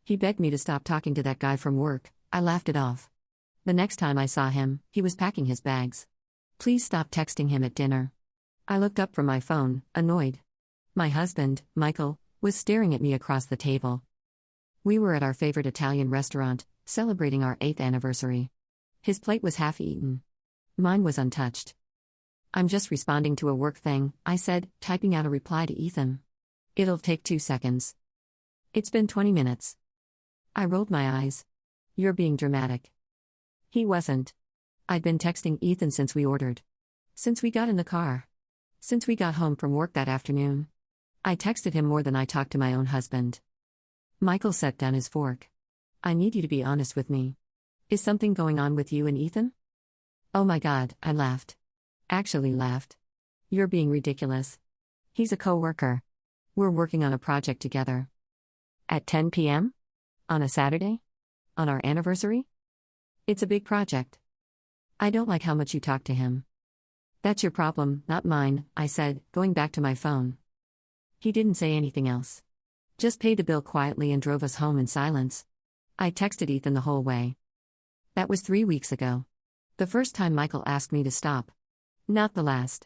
He begged me to stop talking to that guy from work. I laughed it off. The next time I saw him, he was packing his bags. Please stop texting him at dinner. I looked up from my phone, annoyed. My husband, Michael, was staring at me across the table. We were at our favorite Italian restaurant, celebrating our 8th anniversary. His plate was half eaten. Mine was untouched. I'm just responding to a work thing, I said, typing out a reply to Ethan. It'll take 2 seconds. It's been 20 minutes. I rolled my eyes. You're being dramatic. He wasn't. I'd been texting Ethan since we ordered. Since we got in the car. Since we got home from work that afternoon. I texted him more than I talked to my own husband. Michael set down his fork. I need you to be honest with me. Is something going on with you and Ethan? Oh my God, I laughed. Actually laughed. You're being ridiculous. He's a coworker. We're working on a project together. At 10 p.m.? On a Saturday? On our anniversary? It's a big project. I don't like how much you talk to him. That's your problem, not mine, I said, going back to my phone. He didn't say anything else. Just paid the bill quietly and drove us home in silence. I texted Ethan the whole way. That was 3 weeks ago. The first time Michael asked me to stop. Not the last.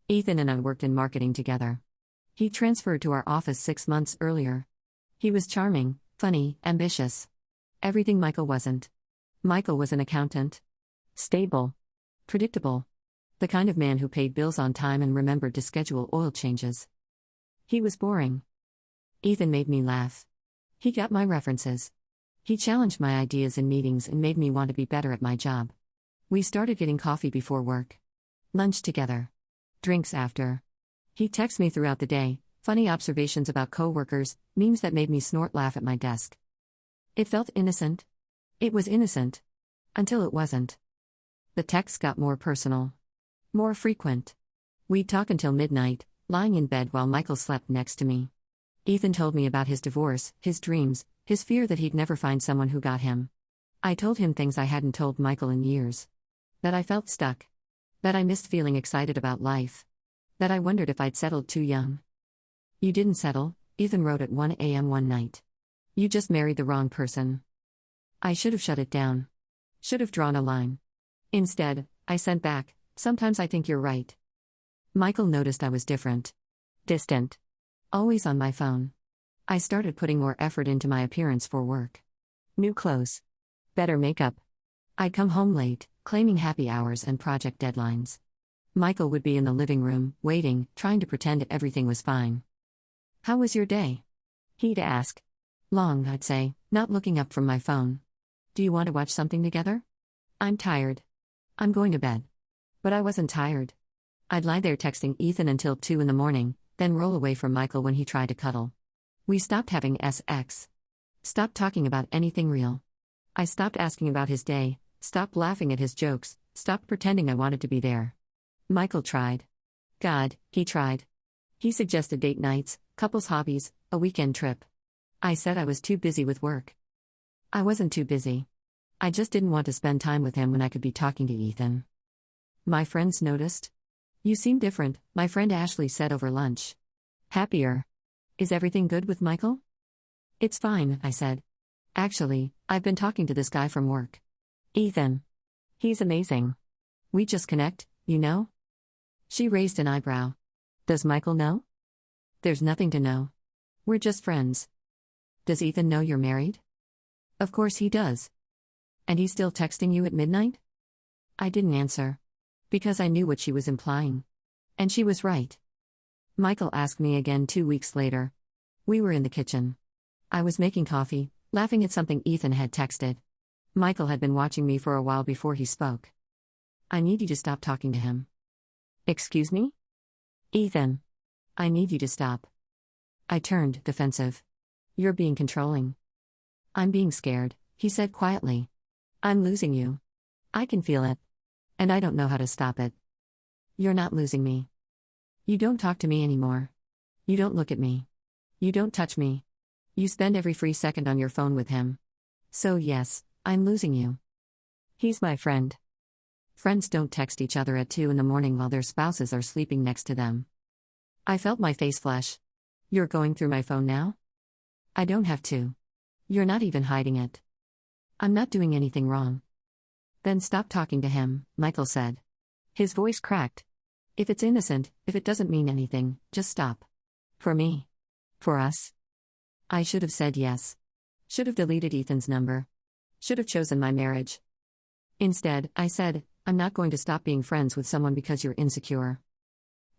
Ethan and I worked in marketing together. He transferred to our office 6 months earlier. He was charming, funny, ambitious. Everything Michael wasn't. Michael was an accountant. Stable. Predictable. The kind of man who paid bills on time and remembered to schedule oil changes. He was boring. Ethan made me laugh. He got my references. He challenged my ideas in meetings and made me want to be better at my job. We started getting coffee before work. Lunch together. Drinks after. He texted me throughout the day, funny observations about coworkers, memes that made me snort laugh at my desk. It felt innocent. It was innocent. Until it wasn't. The texts got more personal. More frequent. We'd talk until midnight, lying in bed while Michael slept next to me. Ethan told me about his divorce, his dreams, his fear that he'd never find someone who got him. I told him things I hadn't told Michael in years. That I felt stuck. That I missed feeling excited about life. That I wondered if I'd settled too young. You didn't settle, Ethan wrote at 1 a.m. one night. You just married the wrong person. I should have shut it down. Should have drawn a line. Instead, I sent back, sometimes I think you're right. Michael noticed I was different. Distant. Always on my phone. I started putting more effort into my appearance for work. New clothes. Better makeup. I'd come home late, claiming happy hours and project deadlines. Michael would be in the living room, waiting, trying to pretend everything was fine. How was your day? He'd ask. Long, I'd say, not looking up from my phone. Do you want to watch something together? I'm tired. I'm going to bed. But I wasn't tired. I'd lie there texting Ethan until 2 in the morning, then roll away from Michael when he tried to cuddle. We stopped having sex. Stopped talking about anything real. I stopped asking about his day, stopped laughing at his jokes, stopped pretending I wanted to be there. Michael tried. God, he tried. He suggested date nights, couples hobbies, a weekend trip. I said I was too busy with work. I wasn't too busy. I just didn't want to spend time with him when I could be talking to Ethan. My friends noticed. You seem different, my friend Ashley said over lunch. Happier. Is everything good with Michael? It's fine, I said. Actually, I've been talking to this guy from work. Ethan. He's amazing. We just connect, you know? She raised an eyebrow. Does Michael know? There's nothing to know. We're just friends. Does Ethan know you're married? Of course he does. And he's still texting you at midnight? I didn't answer. Because I knew what she was implying. And she was right. Michael asked me again 2 weeks later. We were in the kitchen. I was making coffee, laughing at something Ethan had texted. Michael had been watching me for a while before he spoke. I need you to stop talking to him. Excuse me? Ethan. I need you to stop. I turned defensive. You're being controlling. I'm being scared, he said quietly. I'm losing you. I can feel it. And I don't know how to stop it. You're not losing me. You don't talk to me anymore. You don't look at me. You don't touch me. You spend every free second on your phone with him. So yes, I'm losing you. He's my friend. Friends don't text each other at 2 in the morning while their spouses are sleeping next to them. I felt my face flush. You're going through my phone now? I don't have to. You're not even hiding it. I'm not doing anything wrong. Then stop talking to him, Michael said. His voice cracked. If it's innocent, if it doesn't mean anything, just stop. For me. For us. I should have said yes. Should have deleted Ethan's number. Should have chosen my marriage. Instead, I said, I'm not going to stop being friends with someone because you're insecure.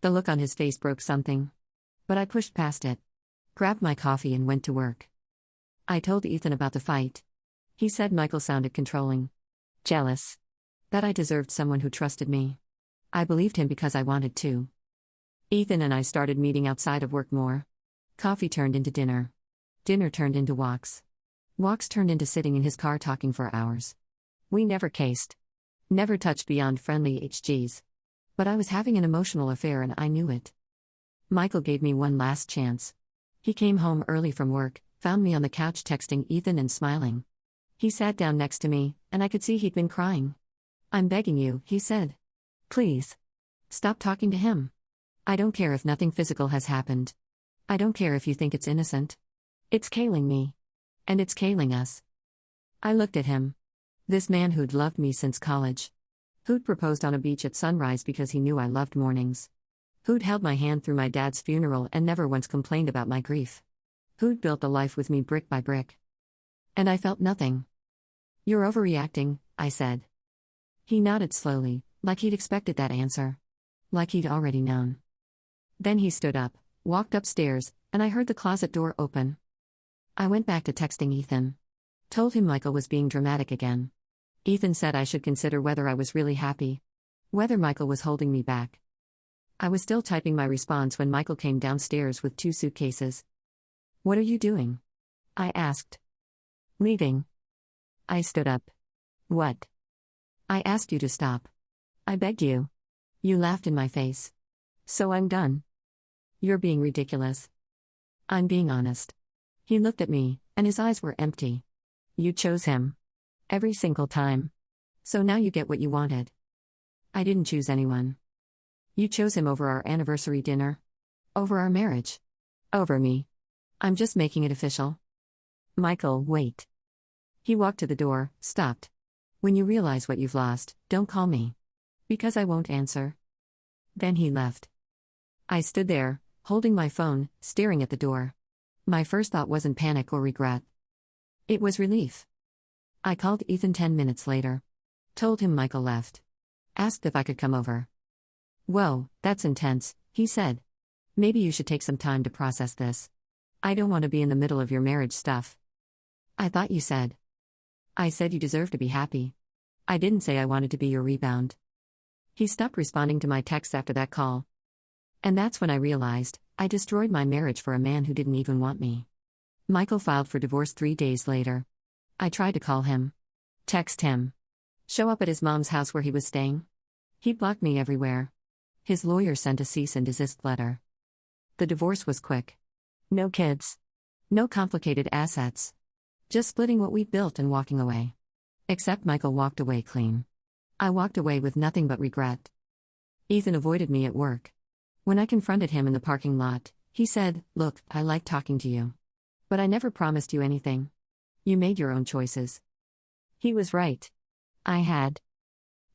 The look on his face broke something. But I pushed past it. Grabbed my coffee and went to work. I told Ethan about the fight. He said Michael sounded controlling. Jealous. That I deserved someone who trusted me. I believed him because I wanted to. Ethan and I started meeting outside of work more. Coffee turned into dinner. Dinner turned into walks. Walks turned into sitting in his car talking for hours. We never kissed. Never touched beyond friendly HGs. But I was having an emotional affair and I knew it. Michael gave me one last chance. He came home early from work, found me on the couch texting Ethan and smiling. He sat down next to me, and I could see he'd been crying. I'm begging you, he said. Please. Stop talking to him. I don't care if nothing physical has happened. I don't care if you think it's innocent. It's killing me. And it's killing us. I looked at him. This man who'd loved me since college. Who'd proposed on a beach at sunrise because he knew I loved mornings. Who'd held my hand through my dad's funeral and never once complained about my grief. Who'd built a life with me brick by brick. And I felt nothing. You're overreacting, I said. He nodded slowly, like he'd expected that answer. Like he'd already known. Then he stood up, walked upstairs, and I heard the closet door open. I went back to texting Ethan. Told him Michael was being dramatic again. Ethan said I should consider whether I was really happy. Whether Michael was holding me back. I was still typing my response when Michael came downstairs with 2 suitcases. What are you doing? I asked. Leaving. I stood up. What? I asked you to stop. I begged you. You laughed in my face. So I'm done. You're being ridiculous. I'm being honest. He looked at me, and his eyes were empty. You chose him. Every single time. So now you get what you wanted. I didn't choose anyone. You chose him over our anniversary dinner. Over our marriage. Over me. I'm just making it official. Michael, wait. He walked to the door, stopped. When you realize what you've lost, don't call me. Because I won't answer. Then he left. I stood there, holding my phone, staring at the door. My first thought wasn't panic or regret. It was relief. I called Ethan 10 minutes later. Told him Michael left. Asked if I could come over. Whoa, that's intense, he said. Maybe you should take some time to process this. I don't want to be in the middle of your marriage stuff. I thought you said. I said you deserve to be happy. I didn't say I wanted to be your rebound. He stopped responding to my texts after that call. And that's when I realized, I destroyed my marriage for a man who didn't even want me. Michael filed for divorce 3 days later. I tried to call him. Text him. Show up at his mom's house where he was staying. He blocked me everywhere. His lawyer sent a cease and desist letter. The divorce was quick. No kids. No complicated assets. Just splitting what we built and walking away. Except Michael walked away clean. I walked away with nothing but regret. Ethan avoided me at work. When I confronted him in the parking lot, he said, "Look, I like talking to you. But I never promised you anything. You made your own choices." He was right. I had.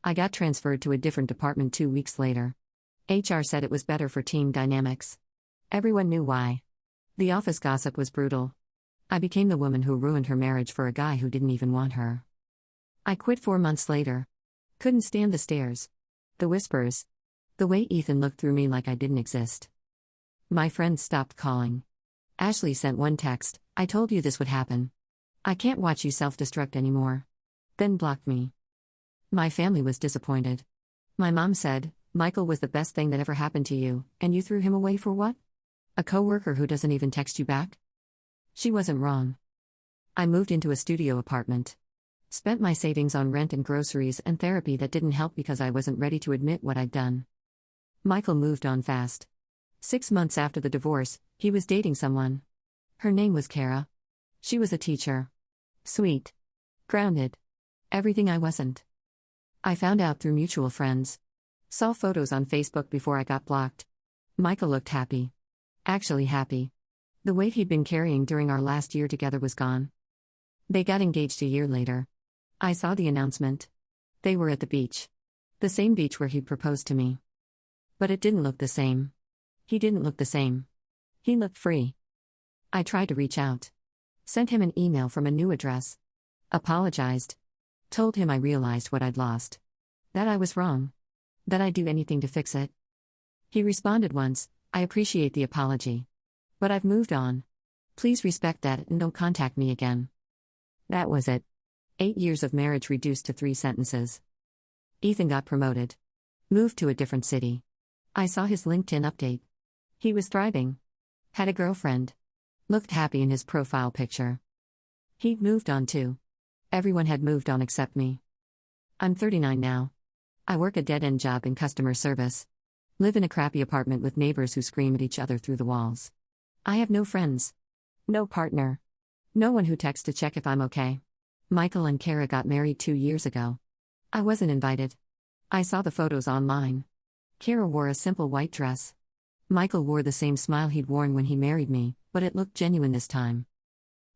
I got transferred to a different department 2 weeks later. HR said it was better for team dynamics. Everyone knew why. The office gossip was brutal. I became the woman who ruined her marriage for a guy who didn't even want her. I quit 4 months later. Couldn't stand the stares. The whispers. The way Ethan looked through me like I didn't exist. My friends stopped calling. Ashley sent one text, "I told you this would happen. I can't watch you self-destruct anymore." Then blocked me. My family was disappointed. My mom said, "Michael was the best thing that ever happened to you, and you threw him away for what? A coworker who doesn't even text you back?" She wasn't wrong. I moved into a studio apartment. Spent my savings on rent and groceries and therapy that didn't help because I wasn't ready to admit what I'd done. Michael moved on fast. 6 months after the divorce, he was dating someone. Her name was Kara. She was a teacher. Sweet. Grounded. Everything I wasn't. I found out through mutual friends. Saw photos on Facebook before I got blocked. Michael looked happy. Actually happy. The weight he'd been carrying during our last year together was gone. They got engaged a year later. I saw the announcement. They were at the beach. The same beach where he proposed to me. But it didn't look the same. He didn't look the same. He looked free. I tried to reach out. Sent him an email from a new address. Apologized. Told him I realized what I'd lost. That I was wrong. That I'd do anything to fix it. He responded once, "I appreciate the apology. But I've moved on. Please respect that and don't contact me again." That was it. 8 years of marriage reduced to 3 sentences. Ethan got promoted. Moved to a different city. I saw his LinkedIn update. He was thriving. Had a girlfriend. Looked happy in his profile picture. He'd moved on too. Everyone had moved on except me. I'm 39 now. I work a dead-end job in customer service. Live in a crappy apartment with neighbors who scream at each other through the walls. I have no friends. No partner. No one who texts to check if I'm okay. Michael and Kara got married 2 years ago. I wasn't invited. I saw the photos online. Kara wore a simple white dress. Michael wore the same smile he'd worn when he married me, but it looked genuine this time.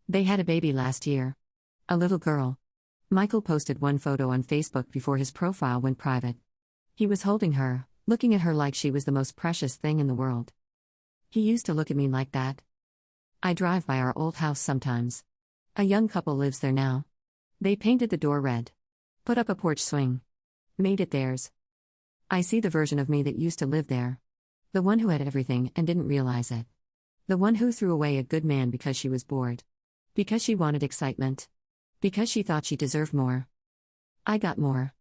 They had a baby last year. A little girl. Michael posted one photo on Facebook before his profile went private. He was holding her, looking at her like she was the most precious thing in the world. He used to look at me like that. I drive by our old house sometimes. A young couple lives there now. They painted the door red. Put up a porch swing. Made it theirs. I see the version of me that used to live there. The one who had everything and didn't realize it. The one who threw away a good man because she was bored. Because she wanted excitement. Because she thought she deserved more. I got more.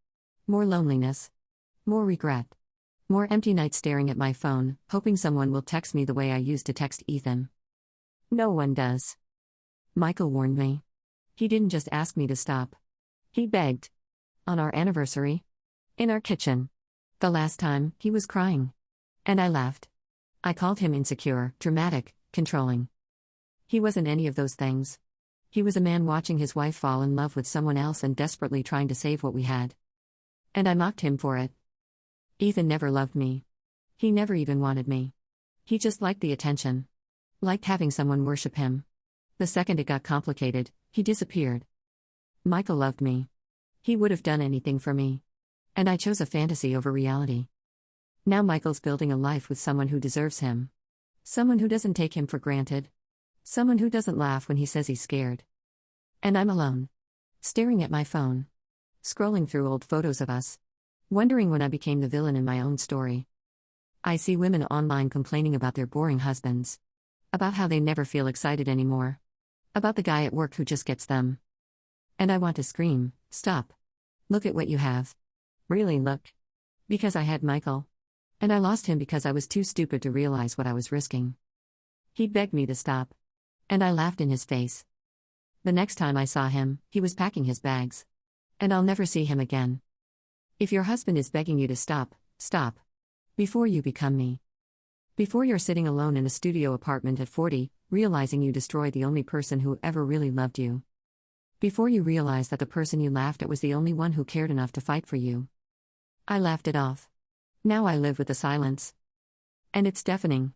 More loneliness. More regret. More empty nights staring at my phone, hoping someone will text me the way I used to text Ethan. No one does. Michael warned me. He didn't just ask me to stop. He begged. On our anniversary. In our kitchen. The last time, he was crying. And I laughed. I called him insecure, dramatic, controlling. He wasn't any of those things. He was a man watching his wife fall in love with someone else and desperately trying to save what we had. And I mocked him for it. Ethan never loved me. He never even wanted me. He just liked the attention. Liked having someone worship him. The second it got complicated, he disappeared. Michael loved me. He would have done anything for me. And I chose a fantasy over reality. Now Michael's building a life with someone who deserves him. Someone who doesn't take him for granted. Someone who doesn't laugh when he says he's scared. And I'm alone. Staring at my phone. Scrolling through old photos of us. Wondering when I became the villain in my own story. I see women online complaining about their boring husbands. About how they never feel excited anymore. About the guy at work who just gets them. And I want to scream, stop. Look at what you have. Really look. Because I had Michael. And I lost him because I was too stupid to realize what I was risking. He begged me to stop. And I laughed in his face. The next time I saw him, he was packing his bags. And I'll never see him again. If your husband is begging you to stop, stop. Before you become me. Before you're sitting alone in a studio apartment at 40, realizing you destroyed the only person who ever really loved you. Before you realize that the person you laughed at was the only one who cared enough to fight for you. I laughed it off. Now I live with the silence. And it's deafening.